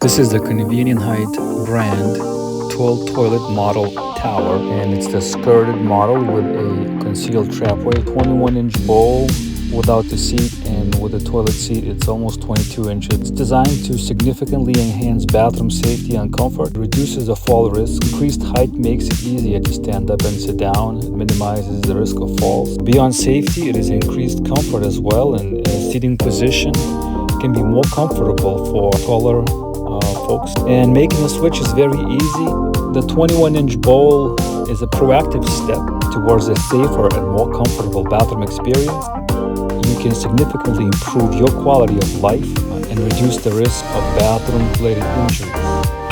This is the Convenient Height brand 12 toilet model tower, and it's the skirted model with a concealed trapway, 21-inch bowl without the seat, and with the toilet seat it's almost 22 inches. It's designed to significantly enhance bathroom safety and comfort, reduces the fall risk. Increased height makes it easier to stand up and sit down. It minimizes the risk of falls. Beyond safety, it is increased comfort as well, and seating position can be more comfortable for taller folks, and making the switch is very easy. The 21-inch bowl is a proactive step towards a safer and more comfortable bathroom experience. You can significantly improve your quality of life and reduce the risk of bathroom-related injuries.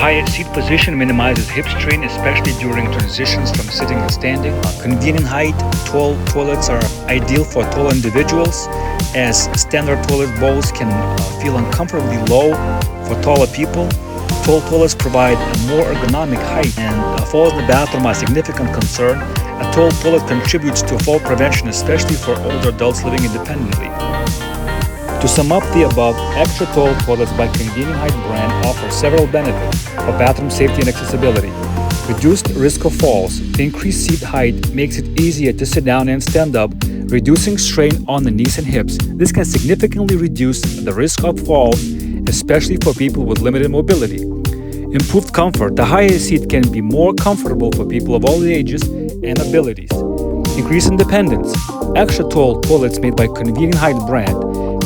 Higher seat position minimizes hip strain, especially during transitions from sitting to standing. Convenient height, tall toilets are ideal for tall individuals, as standard toilet bowls can feel uncomfortably low for taller people. Tall toilets provide a more ergonomic height, and falls in the bathroom are a significant concern. A tall toilet contributes to fall prevention, especially for older adults living independently. To sum up the above, extra tall toilets by Convenient Height brand offer several benefits for bathroom safety and accessibility. Reduced risk of falls. The increased seat height makes it easier to sit down and stand up, reducing strain on the knees and hips. This can significantly reduce the risk of falls, especially for people with limited mobility. Improved comfort. The higher seat can be more comfortable for people of all ages and abilities. Increased independence. Extra tall toilets made by Convenient Height brand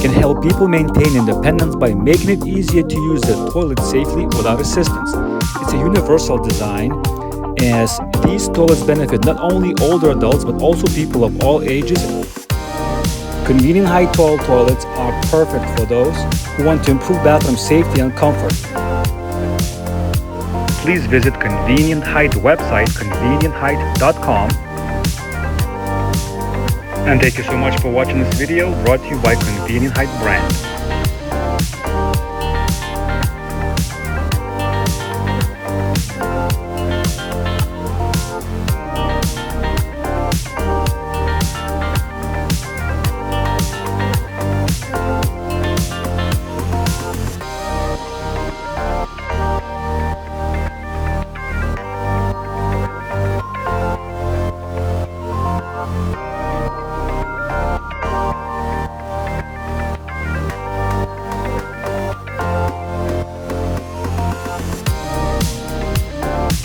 can help people maintain independence by making it easier to use the toilet safely without assistance. It's a universal design, as these toilets benefit not only older adults but also people of all ages. Convenient Height tall toilets are perfect for those who want to improve bathroom safety and comfort. Please visit Convenient Height website, convenientheight.com. And thank you so much for watching this video, brought to you by Convenient Height brand.